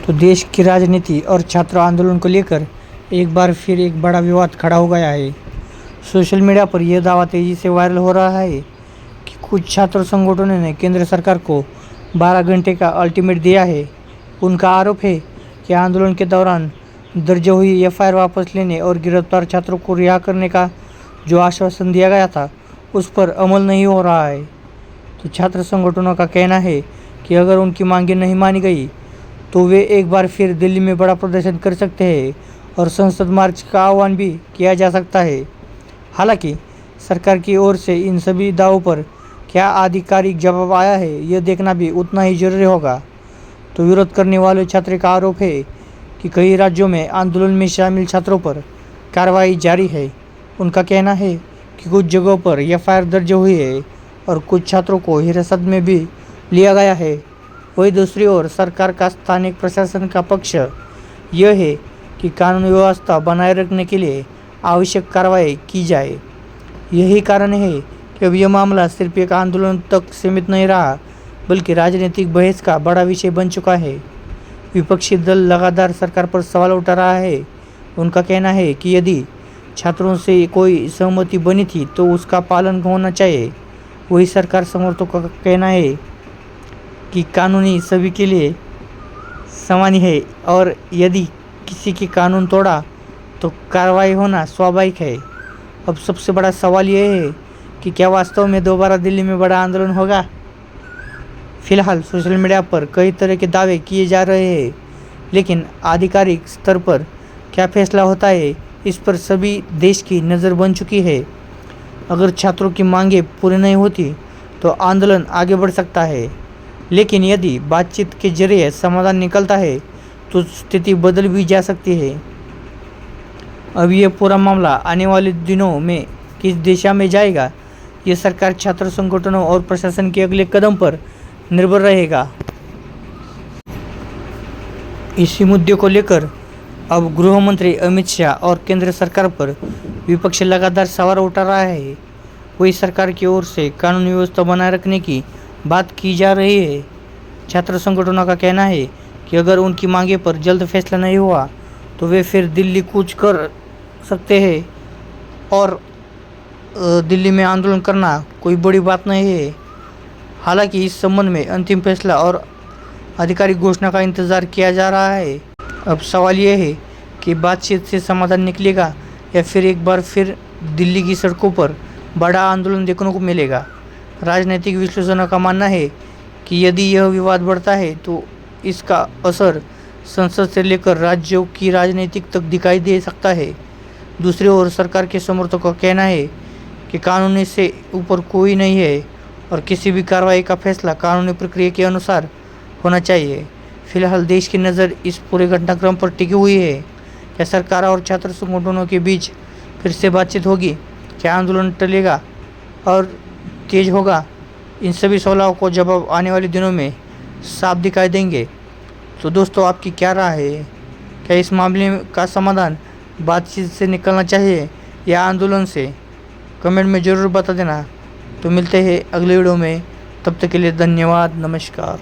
तो देश की राजनीति और छात्र आंदोलन को लेकर एक बार फिर एक बड़ा विवाद खड़ा हो गया है। सोशल मीडिया पर यह दावा तेजी से वायरल हो रहा है कि कुछ छात्र संगठनों ने केंद्र सरकार को 12 घंटे का अल्टीमेट दिया है। उनका आरोप है कि आंदोलन के दौरान दर्ज हुई एफआईआर वापस लेने और गिरफ्तार छात्रों को रिहा करने का जो आश्वासन दिया गया था उस पर अमल नहीं हो रहा है। तो छात्र संगठनों का कहना है कि अगर उनकी मांगें नहीं मानी गई तो वे एक बार फिर दिल्ली में बड़ा प्रदर्शन कर सकते हैं और संसद मार्च का आह्वान भी किया जा सकता है। हालांकि सरकार की ओर से इन सभी दावों पर क्या आधिकारिक जवाब आया है यह देखना भी उतना ही जरूरी होगा। तो विरोध करने वाले छात्र का आरोप है कि कई राज्यों में आंदोलन में शामिल छात्रों पर कार्रवाई जारी है। उनका कहना है कि कुछ जगहों पर एफआईआर दर्ज हुई है और कुछ छात्रों को हिरासत में भी लिया गया है। वहीं दूसरी ओर सरकार का स्थानिक प्रशासन का पक्ष यह है कि कानून व्यवस्था बनाए रखने के लिए आवश्यक कार्रवाई की जाए। यही कारण है कि अब यह मामला सिर्फ एक आंदोलन तक सीमित नहीं रहा बल्कि राजनीतिक बहस का बड़ा विषय बन चुका है। विपक्षी दल लगातार सरकार पर सवाल उठा रहा है। उनका कहना है कि यदि छात्रों से कोई सहमति बनी थी तो उसका पालन होना चाहिए। वही सरकार समर्थकों का कहना है कि कानूनी सभी के लिए समान है और यदि किसी की कानून तोड़ा तो कार्रवाई होना स्वाभाविक है। अब सबसे बड़ा सवाल यह है कि क्या वास्तव में दोबारा दिल्ली में बड़ा आंदोलन होगा। फिलहाल सोशल मीडिया पर कई तरह के दावे किए जा रहे हैं, लेकिन आधिकारिक स्तर पर क्या फैसला होता है इस पर सभी देश की नज़र बन चुकी है। अगर छात्रों की मांगें पूरी नहीं होती तो आंदोलन आगे बढ़ सकता है, लेकिन यदि बातचीत के जरिए समाधान निकलता है तो स्थिति बदल भी जा सकती है। अब यह पूरा मामला आने वाले दिनों में किस दिशा में जाएगा ये सरकार, छात्र संगठनों और प्रशासन के अगले कदम पर निर्भर रहेगा। इसी मुद्दे को लेकर अब गृह मंत्री अमित शाह और केंद्र सरकार पर विपक्ष लगातार सवाल उठा रहा है। वही सरकार की ओर से कानून व्यवस्था बनाए रखने की बात की जा रही है। छात्र संगठनों का कहना है कि अगर उनकी मांगे पर जल्द फैसला नहीं हुआ तो वे फिर दिल्ली कूच कर सकते हैं और दिल्ली में आंदोलन करना कोई बड़ी बात नहीं है। हालांकि इस संबंध में अंतिम फैसला और आधिकारिक घोषणा का इंतज़ार किया जा रहा है। अब सवाल यह है कि बातचीत से समाधान निकलेगा या फिर एक बार फिर दिल्ली की सड़कों पर बड़ा आंदोलन देखने को मिलेगा। राजनीतिक विश्लेषकों का मानना है कि यदि यह विवाद बढ़ता है तो इसका असर संसद से लेकर राज्यों की राजनीतिक तक दिखाई दे सकता है। दूसरी ओर सरकार के समर्थकों का कहना है कि कानून से ऊपर कोई नहीं है और किसी भी कार्रवाई का फैसला कानूनी प्रक्रिया के अनुसार होना चाहिए। फिलहाल देश की नज़र इस पूरे घटनाक्रम पर टिकी हुई है। क्या सरकार और छात्र संगठनों के बीच फिर से बातचीत होगी? क्या आंदोलन टलेगा और तेज होगा? इन सभी सवालों को जवाब आने वाले दिनों में साफ दिखाई देंगे। तो दोस्तों, आपकी क्या राय है? क्या इस मामले का समाधान बातचीत से निकलना चाहिए या आंदोलन से? कमेंट में ज़रूर बता देना। तो मिलते हैं अगले वीडियो में, तब तक के लिए धन्यवाद, नमस्कार।